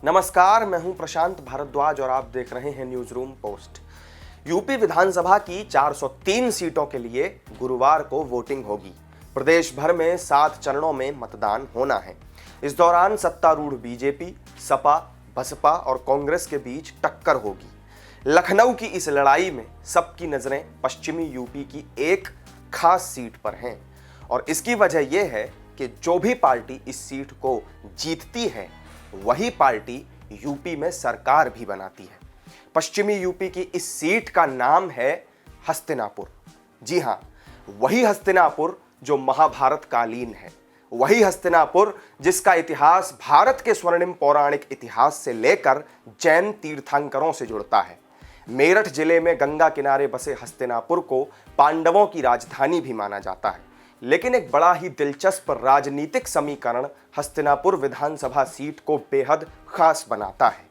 नमस्कार, मैं हूं प्रशांत भारद्वाज और आप देख रहे हैं न्यूज रूम पोस्ट। यूपी विधानसभा की 403 सीटों के लिए गुरुवार को वोटिंग होगी। प्रदेश भर में 7 चरणों में मतदान होना है। इस दौरान सत्तारूढ़ बीजेपी, सपा, बसपा और कांग्रेस के बीच टक्कर होगी। लखनऊ की इस लड़ाई में सबकी नजरें पश्चिमी यूपी की एक खास सीट पर हैं और इसकी वजह यह है कि जो भी पार्टी इस सीट को जीतती है वही पार्टी यूपी में सरकार भी बनाती है। पश्चिमी यूपी की इस सीट का नाम है हस्तिनापुर। जी हां, वही हस्तिनापुर जो महाभारत कालीन है, वही हस्तिनापुर जिसका इतिहास भारत के स्वर्णिम पौराणिक इतिहास से लेकर जैन तीर्थंकरों से जुड़ता है। मेरठ जिले में गंगा किनारे बसे हस्तिनापुर को पांडवों की राजधानी भी माना जाता है। लेकिन एक बड़ा ही दिलचस्प राजनीतिक समीकरण हस्तिनापुर विधानसभा सीट को बेहद खास बनाता है।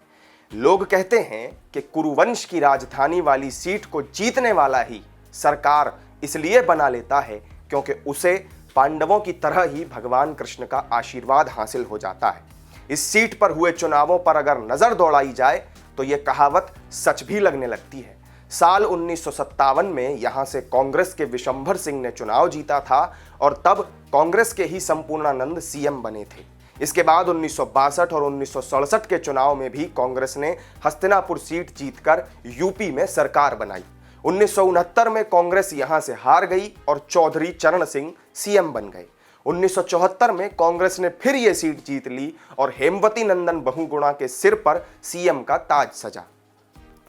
लोग कहते हैं कि कुरुवंश की राजधानी वाली सीट को जीतने वाला ही सरकार इसलिए बना लेता है क्योंकि उसे पांडवों की तरह ही भगवान कृष्ण का आशीर्वाद हासिल हो जाता है। इस सीट पर हुए चुनावों पर अगर नजर दौड़ाई जाए तो यह कहावत सच भी लगने लगती है। साल 1957 में यहां से कांग्रेस के विशंभर सिंह ने चुनाव जीता था और तब कांग्रेस के ही संपूर्णानंद सीएम बने थे। इसके बाद 1962 और 1967 के चुनाव में भी कांग्रेस ने हस्तिनापुर सीट जीतकर यूपी में सरकार बनाई। 1969 में कांग्रेस यहां से हार गई और चौधरी चरण सिंह सीएम बन गए। 1974 में कांग्रेस ने फिर यह सीट जीत ली और हेमवती नंदन बहुगुणा के सिर पर सीएम का ताज सजा।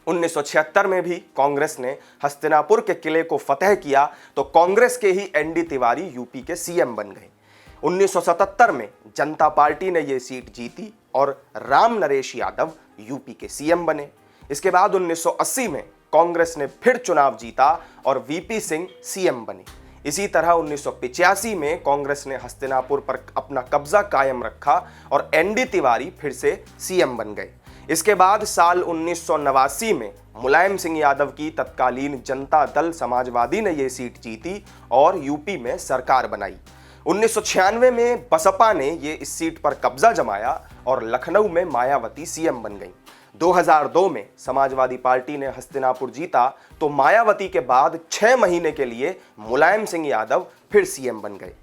1976 में भी कांग्रेस ने हस्तिनापुर के किले को फतेह किया तो कांग्रेस के ही एनडी तिवारी यूपी के सीएम बन गए। 1977 में जनता पार्टी ने यह सीट जीती और राम नरेश यादव यूपी के सीएम बने। इसके बाद 1980 में कांग्रेस ने फिर चुनाव जीता और वीपी सिंह सीएम बने। इसी तरह 1985 में कांग्रेस ने हस्तिनापुर पर अपना कब्जा कायम रखा और एनडी तिवारी फिर से सीएम बन गए। इसके बाद साल 1989 में मुलायम सिंह यादव की तत्कालीन जनता दल समाजवादी ने यह सीट जीती और यूपी में सरकार बनाई। 1996 में बसपा ने इस सीट पर कब्जा जमाया और लखनऊ में मायावती सीएम बन गई। 2002 में समाजवादी पार्टी ने हस्तिनापुर जीता तो मायावती के बाद 6 महीने के लिए मुलायम सिंह यादव फिर सीएम बन गए।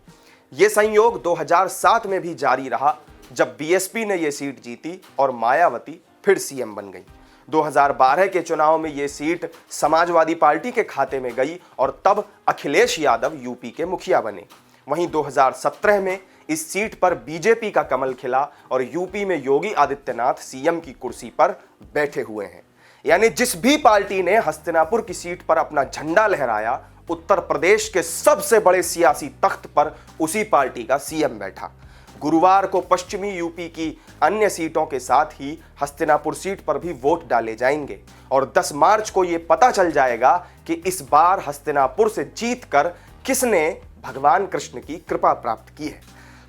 ये संयोग 2007 में भी जारी रहा जब बीएसपी ने यह सीट जीती और मायावती फिर सीएम बन गई। 2012 के चुनाव में यह सीट समाजवादी पार्टी के खाते में गई और तब अखिलेश यादव यूपी के मुखिया बने। वहीं 2017 में इस सीट पर बीजेपी का कमल खिला और यूपी में योगी आदित्यनाथ सीएम की कुर्सी पर बैठे हुए हैं। यानी जिस भी पार्टी ने हस्तिनापुर की सीट पर अपना झंडा लहराया, उत्तर प्रदेश के सबसे बड़े सियासी तख्त पर उसी पार्टी का सीएम बैठा। गुरुवार को पश्चिमी यूपी की अन्य सीटों के साथ ही हस्तिनापुर सीट पर भी वोट डाले जाएंगे और 10 मार्च को यह पता चल जाएगा कि इस बार हस्तिनापुर से जीतकर किसने भगवान कृष्ण की कृपा प्राप्त की है।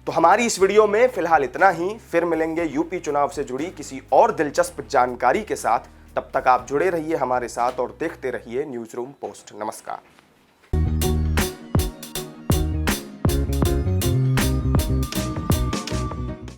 तो हमारी इस वीडियो में फिलहाल इतना ही। फिर मिलेंगे यूपी चुनाव से जुड़ी किसी और दिलचस्प जानकारी के साथ। तब तक आप जुड़े रहिए हमारे साथ और देखते रहिए न्यूज रूम पोस्ट। नमस्कार।